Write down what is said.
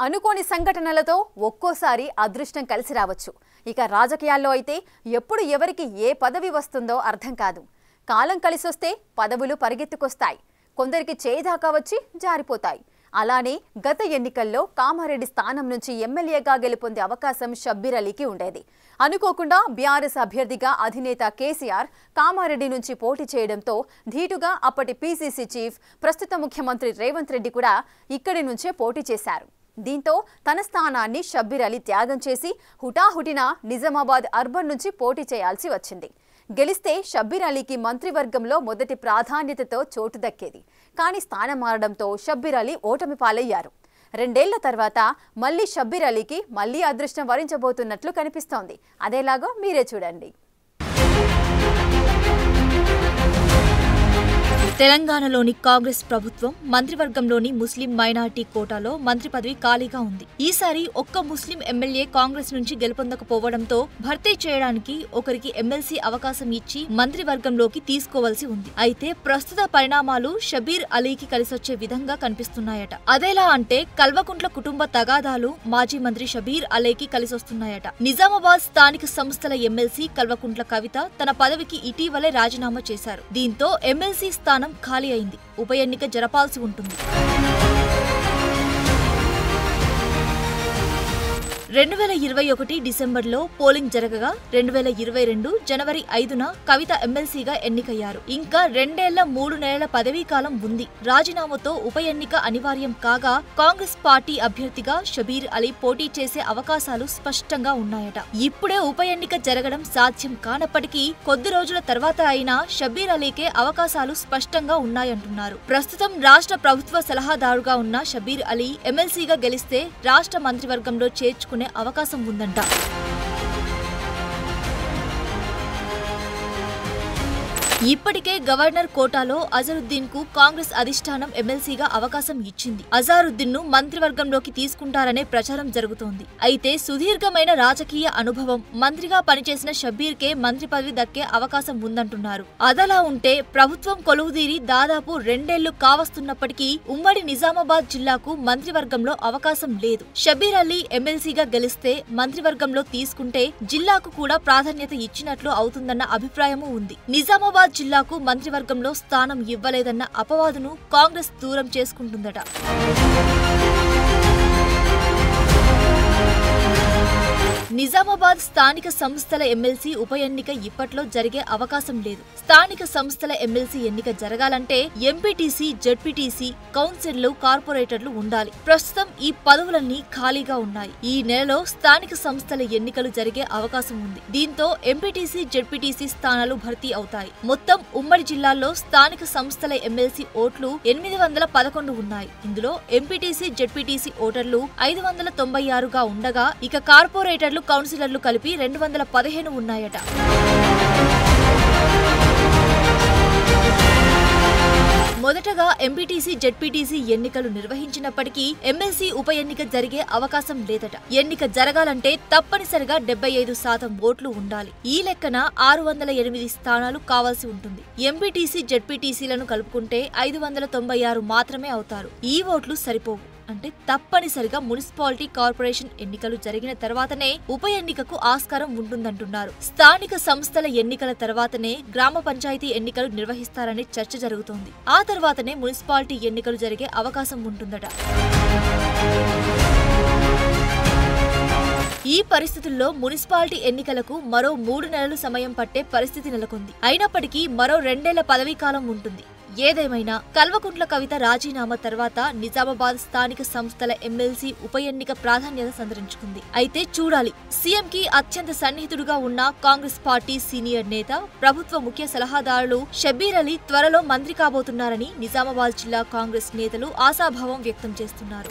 అనుకోని సంఘటనలతో ఒక్కోసారి అదృష్టం కలిసి రావచ్చు. ఇక రాజకీయాల్లో అయితే ఎప్పుడు ఎవరికి ఏ పదవి వస్తుందో అర్థం కాదు. కాలం కలిసొస్తే పదవులు పరిగెత్తుకొస్తాయి, కొందరికి చేదాకా వచ్చి జారిపోతాయి. అలానే గత ఎన్నికల్లో కామారెడ్డి స్థానం నుంచి ఎమ్మెల్యేగా గెలుపొందే అవకాశం షబ్బీర్ అలీకి ఉండేది. అనుకోకుండా బీఆర్ఎస్ అభ్యర్థిగా అధినేత కేసీఆర్ కామారెడ్డి నుంచి పోటీ చేయడంతో ధీటుగా అప్పటి పీసీసీ చీఫ్, ప్రస్తుత ముఖ్యమంత్రి రేవంత్ రెడ్డి కూడా ఇక్కడి నుంచే పోటీ చేశారు. దీంతో తన స్థానాన్ని షబ్బీర్ అలీ త్యాగం చేసి హుటాహుటిన నిజామాబాద్ అర్బన్ నుంచి పోటీ చేయాల్సి వచ్చింది. గెలిస్తే షబ్బీర్ అలీకి మంత్రివర్గంలో మొదటి ప్రాధాన్యతతో చోటు దక్కేది. కానీ స్థానం మారడంతో షబ్బీర్ అలీ ఓటమి పాలయ్యారు. 2 ఏళ్ల తర్వాత మళ్లీ షబ్బీర్ అలీకి మళ్లీ అదృష్టం వరించబోతున్నట్లు కనిపిస్తోంది. అదేలాగో మీరే చూడండి. తెలంగాణలోని కాంగ్రెస్ ప్రభుత్వం మంత్రివర్గంలోని ముస్లిం మైనార్టీ కోటాలో మంత్రి పదవి ఖాళీగా ఉంది. ఈసారి ఒక్క ముస్లిం ఎమ్మెల్యే కాంగ్రెస్ నుంచి గెలుపొందకపోవడంతో భర్తీ చేయడానికి ఒకరికి ఎమ్మెల్సీ అవకాశం ఇచ్చి మంత్రివర్గంలోకి తీసుకోవాల్సి ఉంది. అయితే ప్రస్తుత పరిణామాలు షబ్బీర్ అలీకి కలిసొచ్చే విధంగా కనిపిస్తున్నాయట. అదేలా అంటే కల్వకుంట్ల కుటుంబ తగాదాలు మాజీ మంత్రి షబ్బీర్ అలీకి కలిసొస్తున్నాయట. నిజామాబాద్ స్థానిక సంస్థల ఎమ్మెల్సీ కల్వకుంట్ల కవిత తన పదవికి ఇటీవలే రాజీనామా చేశారు. దీంతో ఎమ్మెల్సీ స్థానం ఖాళీ అయింది. ఉప ఎన్నిక జరపాల్సి ఉంటుంది. 2021 డిసెంబర్లో పోలింగ్ జరగగా 2022 జనవరి 5న కవిత ఎమ్మెల్సీగా ఎన్నికయ్యారు. ఇంకా 2 ఏళ్ల 3 నెలల పదవీ కాలం ఉంది. రాజీనామాతో ఉప ఎన్నిక అనివార్యం కాగా కాంగ్రెస్ పార్టీ అభ్యర్థిగా షబ్బీర్ అలీ పోటీ చేసే అవకాశాలు స్పష్టంగా ఉన్నాయట. ఇప్పుడే ఉప ఎన్నిక జరగడం సాధ్యం కానప్పటికీ కొద్ది రోజుల తర్వాత అయినా షబ్బీర్ అలీకే అవకాశాలు స్పష్టంగా ఉన్నాయంటున్నారు. ప్రస్తుతం రాష్ట్ర ప్రభుత్వ సలహాదారుగా ఉన్న షబ్బీర్ అలీ ఎమ్మెల్సీగా గెలిస్తే రాష్ట్ర మంత్రివర్గంలో చేర్చుకునే అవకాశం ఉందంట. ఇప్పటికే గవర్నర్ కోటాలో అజరుద్దీన్ కు కాంగ్రెస్ అధిష్టానం ఎమ్మెల్సీగా అవకాశం ఇచ్చింది. అజారుద్దీన్ ను మంత్రివర్గంలోకి తీసుకుంటారనే ప్రచారం జరుగుతోంది. అయితే సుదీర్ఘమైన రాజకీయ అనుభవం, మంత్రిగా పనిచేసిన షబ్బీర్ కే మంత్రి పదవి దక్కే అవకాశం ఉందంటున్నారు. అదలా ఉంటే ప్రభుత్వం కొలువుదీరి దాదాపు 2 ఏళ్లు కావస్తున్నప్పటికీ ఉమ్మడి నిజామాబాద్ జిల్లాకు మంత్రివర్గంలో అవకాశం లేదు. షబ్బీర్ అలీ ఎమ్మెల్సీగా గెలిస్తే మంత్రివర్గంలో తీసుకుంటే జిల్లాకు కూడా ప్రాధాన్యత ఇచ్చినట్లు అవుతుందన్న అభిప్రాయమూ ఉంది. నిజామాబాద్ జిల్లాకు మంత్రివర్గంలో స్థానం ఇవ్వలేదన్న అపవాదును కాంగ్రెస్ దూరం చేసుకుంటుందట. నిజామాబాద్ స్థానిక సంస్థల ఎమ్మెల్సీ ఉప ఎన్నిక ఇప్పట్లో జరిగే అవకాశం లేదు. స్థానిక సంస్థల ఎమ్మెల్సీ ఎన్నిక జరగాలంటే ఎంపీటీసీ, జెడ్పీటీసీ, కౌన్సిలర్లు, కార్పొరేటర్లు ఉండాలి. ప్రస్తుతం ఈ పదవులన్నీ ఖాళీగా ఉన్నాయి. ఈ నెలలో స్థానిక సంస్థల ఎన్నికలు జరిగే అవకాశం ఉంది. దీంతో ఎంపీటీసీ, జెడ్పీటీసీ స్థానాలు భర్తీ అవుతాయి. మొత్తం ఉమ్మడి జిల్లాల్లో స్థానిక సంస్థల ఎమ్మెల్సీ ఓట్లు 811 ఉన్నాయి. ఇందులో ఎంపీటీసీ, జెడ్పీటీసీ ఓటర్లు 596గా ఉండగా ఇక కార్పొరేటర్లు, కౌన్సిలర్లు కలిపి 215 ఉన్నాయట. మొదటగా ఎంపీటీసీ, జెడ్పీటీసీ ఎన్నికలు నిర్వహించినప్పటికీ ఎమ్మెల్సీ ఉప ఎన్నిక జరిగే అవకాశం లేదట. ఎన్నిక జరగాలంటే తప్పనిసరిగా 75% ఓట్లు ఉండాలి. ఈ లెక్కన 608 స్థానాలు కావాల్సి ఉంటుంది. ఎంపీటీసీ, జెడ్పీటీసీలను కలుపుకుంటే 596 మాత్రమే అవుతారు. ఈ ఓట్లు సరిపోవు. అంటే తప్పనిసరిగా మున్సిపాలిటీ, కార్పొరేషన్ ఎన్నికలు జరిగిన తర్వాతనే ఉప ఎన్నికకు ఆస్కారం ఉంటుందంటున్నారు. స్థానిక సంస్థల ఎన్నికల తర్వాతనే గ్రామ పంచాయతీ ఎన్నికలు నిర్వహిస్తారనే చర్చ జరుగుతోంది. ఆ తర్వాతనే మున్సిపాలిటీ ఎన్నికలు జరిగే అవకాశం ఉంటుందట. ఈ పరిస్థితుల్లో మున్సిపాలిటీ ఎన్నికలకు మరో 3 నెలలు సమయం పట్టే పరిస్థితి నెలకొంది. అయినప్పటికీ మరో 2 ఏళ్ల పదవీ కాలం ఉంటుంది. ఏదేమైనా కల్వకుంట్ల కవిత రాజీనామా తర్వాత నిజామాబాద్ స్థానిక సంస్థల ఎమ్మెల్సీ ఉప ఎన్నిక ప్రాధాన్యత సంతరించుకుంది. అయితే చూడాలి. సీఎంకి అత్యంత సన్నిహితుడుగా ఉన్న కాంగ్రెస్ పార్టీ సీనియర్ నేత, ప్రభుత్వ ముఖ్య సలహాదారులు షబ్బీర్ అలీ త్వరలో మంత్రి కాబోతున్నారని నిజామాబాద్ జిల్లా కాంగ్రెస్ నేతలు ఆశాభావం వ్యక్తం చేస్తున్నారు.